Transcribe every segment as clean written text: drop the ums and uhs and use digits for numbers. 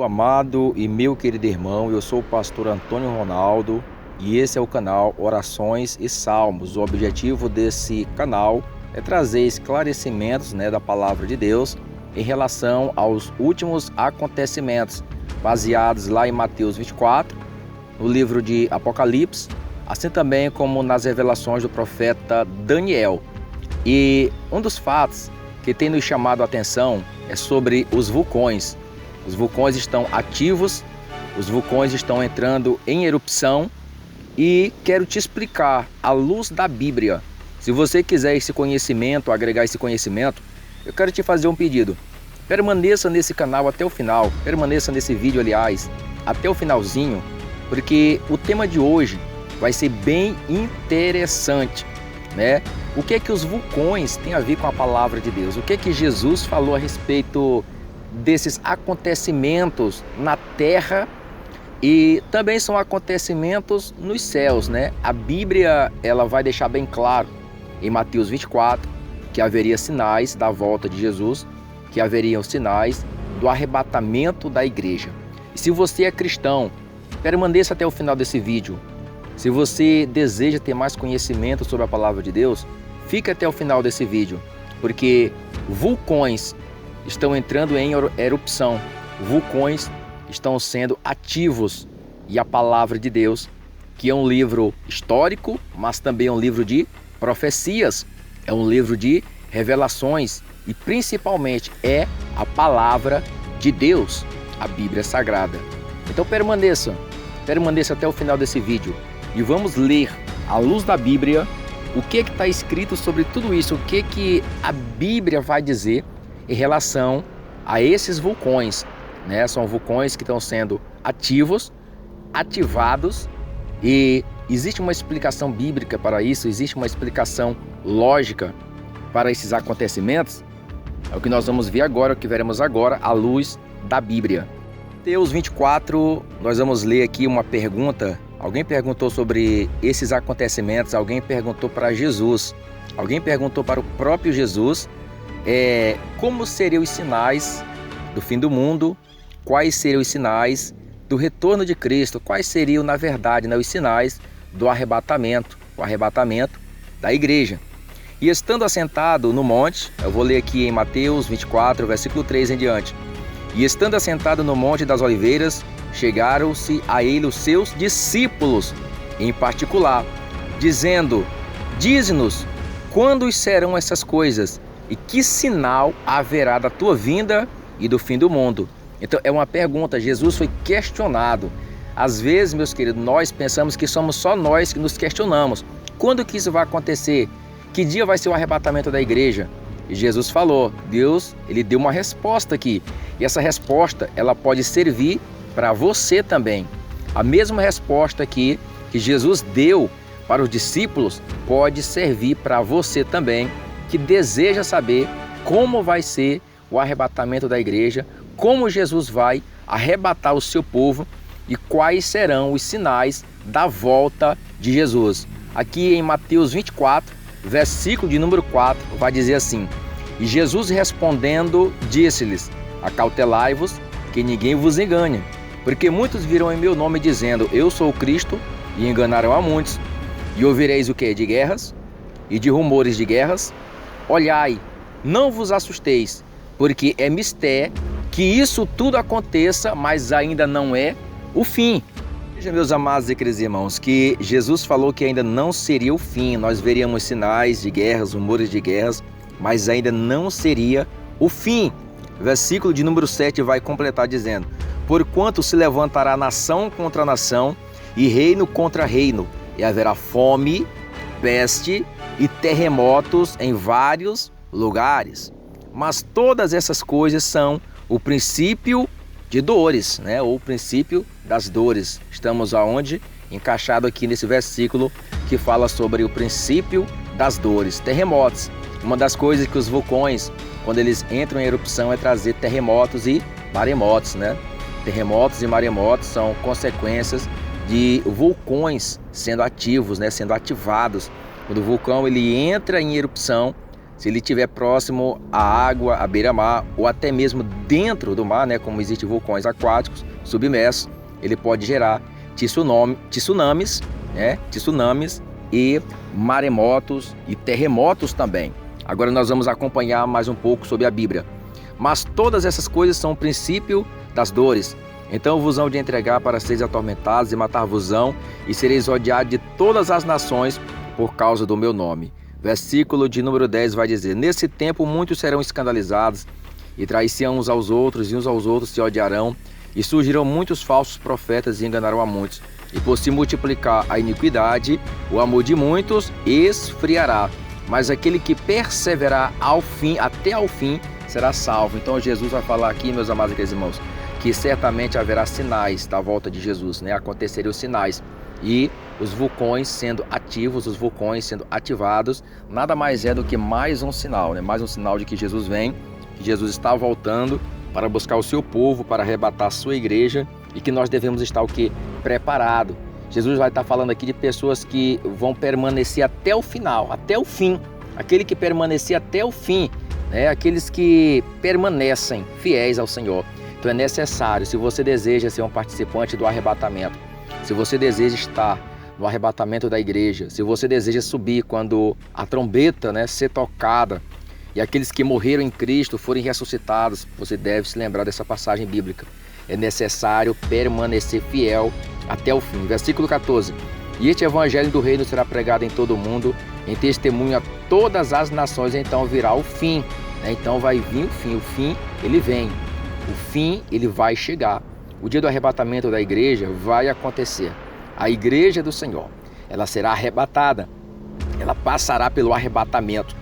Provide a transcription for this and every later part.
Meu amado e meu querido irmão, eu sou o pastor Antônio Ronaldo e esse é o canal Orações e Salmos. O objetivo desse canal é trazer esclarecimentos da palavra de Deus em relação aos últimos acontecimentos, baseados lá em Mateus 24, no livro de Apocalipse, assim também como nas revelações do profeta Daniel. E um dos fatos que tem nos chamado a atenção é sobre os vulcões. Os vulcões estão ativos, os vulcões estão entrando em erupção e quero te explicar à luz da Bíblia. Se você quiser esse conhecimento, agregar esse conhecimento, eu quero te fazer um pedido. Permaneça nesse canal até o final, permaneça nesse vídeo, aliás, até o finalzinho, porque o tema de hoje vai ser bem interessante, né? O que é que os vulcões têm a ver com a palavra de Deus? O que é que Jesus falou a respeito desses acontecimentos na terra e também são acontecimentos nos céus, né? A Bíblia, ela vai deixar bem claro em Mateus 24 que haveria sinais da volta de Jesus, que haveriam sinais do arrebatamento da igreja. E se você é cristão, permaneça até o final desse vídeo. Se você deseja ter mais conhecimento sobre a palavra de Deus, fique até o final desse vídeo, porque vulcões estão entrando em erupção, vulcões estão sendo ativos e a palavra de Deus, que é um livro histórico, mas também é um livro de profecias, é um livro de revelações e principalmente é a palavra de Deus, a Bíblia Sagrada. Então permaneça até o final desse vídeo e vamos ler à luz da Bíblia o que está escrito sobre tudo isso, o que a Bíblia vai dizer em relação a esses vulcões, né? São vulcões que estão sendo ativos, ativados, e existe uma explicação bíblica para isso, existe uma explicação lógica para esses acontecimentos. É o que nós vamos ver agora, o que veremos agora à luz da Bíblia. Mateus 24, nós vamos ler aqui uma pergunta. Alguém perguntou sobre esses acontecimentos, alguém perguntou para Jesus, alguém perguntou para o próprio Jesus como seriam os sinais do fim do mundo, quais seriam os sinais do retorno de Cristo, quais seriam, na verdade, os sinais do arrebatamento, o arrebatamento da igreja. E estando assentado no monte, eu vou ler aqui em Mateus 24, versículo 3 em diante. E estando assentado no monte das oliveiras, chegaram-se a ele os seus discípulos, em particular, dizendo: dize-nos, quando serão essas coisas? E que sinal haverá da tua vinda e do fim do mundo? Então é uma pergunta, Jesus foi questionado. Às vezes, meus queridos, nós pensamos que somos só nós que nos questionamos. Quando que isso vai acontecer? Que dia vai ser o arrebatamento da igreja? E Jesus falou, Deus, ele deu uma resposta aqui. E essa resposta, ela pode servir para você também. A mesma resposta aqui que Jesus deu para os discípulos pode servir para você também, que deseja saber como vai ser o arrebatamento da igreja, como Jesus vai arrebatar o seu povo e quais serão os sinais da volta de Jesus. Aqui em Mateus 24, versículo de número 4, vai dizer assim: e Jesus respondendo, disse-lhes: acautelai-vos, que ninguém vos engane, porque muitos virão em meu nome dizendo, eu sou o Cristo, e enganarão a muitos. E ouvireis o que? De guerras e de rumores de guerras. Olhai, não vos assusteis, porque é mistério que isso tudo aconteça, mas ainda não é o fim. Veja, meus amados e queridos irmãos, que Jesus falou que ainda não seria o fim. Nós veríamos sinais de guerras, rumores de guerras, mas ainda não seria o fim. Versículo de número 7 vai completar dizendo: porquanto se levantará nação contra nação e reino contra reino, e haverá fome, peste e terremotos em vários lugares. Mas todas essas coisas são o princípio de dores, né? Ou o princípio das dores. Estamos aonde? Encaixado aqui nesse versículo que fala sobre o princípio das dores. Terremotos. Uma das coisas que os vulcões, quando eles entram em erupção, é trazer terremotos e maremotos, né? Terremotos e maremotos são consequências de vulcões sendo ativos, né? Sendo ativados. Quando o vulcão ele entra em erupção, se ele estiver próximo à água, à beira-mar, ou até mesmo dentro do mar, né, como existem vulcões aquáticos submersos, ele pode gerar tsunamis e maremotos e terremotos também. Agora nós vamos acompanhar mais um pouco sobre a Bíblia. Mas todas essas coisas são o princípio das dores. Então vos hão de entregar para seres atormentados e matar-vos-ão, e sereis odiados de todas as nações por causa do meu nome. Versículo de número 10 vai dizer: nesse tempo muitos serão escandalizados, e trair-se-ão uns aos outros, e uns aos outros se odiarão, e surgirão muitos falsos profetas e enganarão a muitos. E por se multiplicar a iniquidade, o amor de muitos esfriará. Mas aquele que perseverar ao fim, até ao fim, será salvo. Então Jesus vai falar aqui, meus amados irmãos, que certamente haverá sinais da volta de Jesus, né? Aconteceriam sinais. E os vulcões sendo ativos, os vulcões sendo ativados, nada mais é do que mais um sinal, né? Mais um sinal de que Jesus vem, que Jesus está voltando para buscar o seu povo, para arrebatar a sua igreja, e que nós devemos estar o quê? Preparado. Jesus vai estar falando aqui de pessoas que vão permanecer até o final, até o fim. Aquele que permanecer até o fim, né? Aqueles que permanecem fiéis ao Senhor. Então é necessário, se você deseja ser um participante do arrebatamento, se você deseja estar no arrebatamento da igreja, se você deseja subir quando a trombeta, né, ser tocada, e aqueles que morreram em Cristo forem ressuscitados, você deve se lembrar dessa passagem bíblica. É necessário permanecer fiel até o fim. Versículo 14. E este evangelho do reino será pregado em todo o mundo, em testemunho a todas as nações, então virá o fim. Então vai vir o fim ele vem. O fim ele vai chegar. O dia do arrebatamento da igreja vai acontecer. A igreja do Senhor, ela será arrebatada. Ela passará pelo arrebatamento.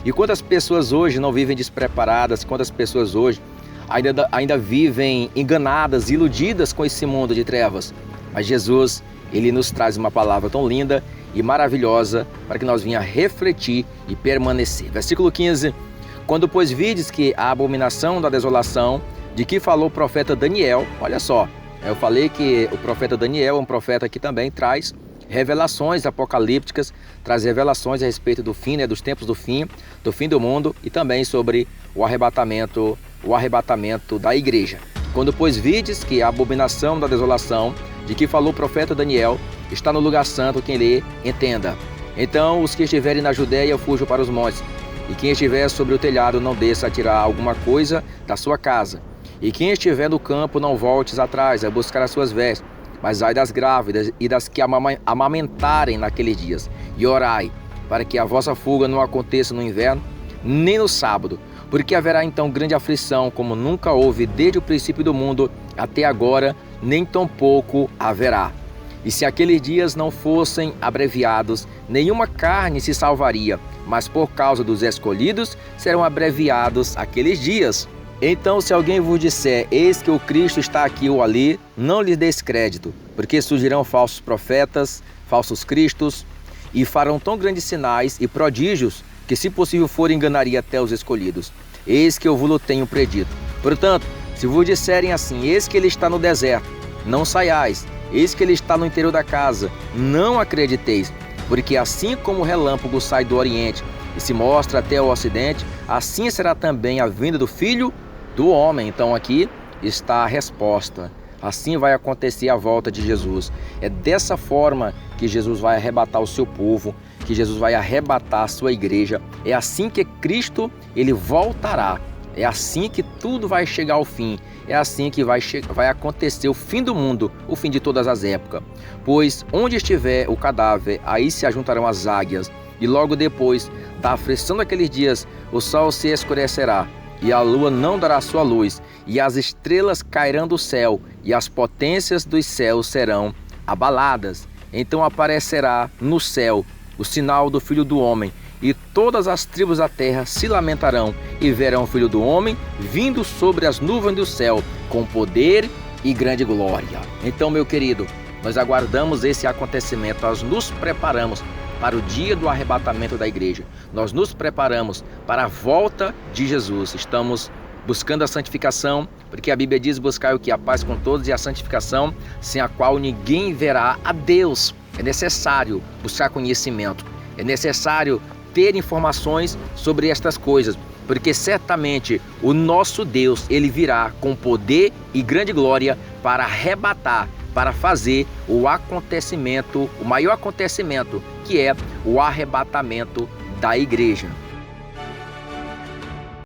E quantas pessoas hoje não vivem despreparadas, quantas pessoas hoje ainda vivem enganadas, iludidas com esse mundo de trevas. Mas Jesus, ele nos traz uma palavra tão linda e maravilhosa para que nós venha refletir e permanecer. Versículo 15. Quando, pois, vides que a abominação da desolação, de que falou o profeta Daniel, olha só, eu falei que o profeta Daniel é um profeta que também traz revelações apocalípticas, traz revelações a respeito do fim, né, dos tempos do fim do mundo, e também sobre o arrebatamento da igreja. Quando, pois, vides que a abominação da desolação, de que falou o profeta Daniel, está no lugar santo, quem lê, entenda. Então os que estiverem na Judéia fujam para os montes, e quem estiver sobre o telhado não desça a tirar alguma coisa da sua casa. E quem estiver no campo não voltes atrás a buscar as suas vestes, mas ai das grávidas e das que amamentarem naqueles dias. E orai, para que a vossa fuga não aconteça no inverno, nem no sábado, porque haverá então grande aflição, como nunca houve desde o princípio do mundo até agora, nem tampouco haverá. E se aqueles dias não fossem abreviados, nenhuma carne se salvaria, mas por causa dos escolhidos serão abreviados aqueles dias. Então, se alguém vos disser, eis que o Cristo está aqui ou ali, não lhes deis crédito, porque surgirão falsos profetas, falsos cristos, e farão tão grandes sinais e prodígios, que se possível for enganaria até os escolhidos. Eis que eu vos tenho predito. Portanto, se vos disserem assim, eis que ele está no deserto, não saiais, eis que ele está no interior da casa, não acrediteis, porque assim como o relâmpago sai do oriente e se mostra até o ocidente, assim será também a vinda do Filho do Homem. Então aqui está a resposta. Assim vai acontecer a volta de Jesus. É dessa forma que Jesus vai arrebatar o seu povo, que Jesus vai arrebatar a sua igreja. É assim que Cristo ele voltará. É assim que tudo vai chegar ao fim. É assim que vai acontecer o fim do mundo, o fim de todas as épocas. Pois onde estiver o cadáver, aí se ajuntarão as águias. E logo depois da aflição daqueles dias, o sol se escurecerá, e a lua não dará sua luz, e as estrelas cairão do céu, e as potências dos céus serão abaladas. Então aparecerá no céu o sinal do Filho do Homem, e todas as tribos da terra se lamentarão, e verão o Filho do Homem vindo sobre as nuvens do céu, com poder e grande glória. Então, meu querido, nós aguardamos esse acontecimento, nós nos preparamos para o dia do arrebatamento da igreja. Nós nos preparamos para a volta de Jesus. Estamos buscando a santificação, porque a Bíblia diz buscar o que? A paz com todos e a santificação, sem a qual ninguém verá a Deus. É necessário buscar conhecimento. É necessário ter informações sobre estas coisas, porque certamente o nosso Deus, ele virá com poder e grande glória para arrebatar, para fazer o acontecimento, o maior acontecimento, que é o arrebatamento da igreja.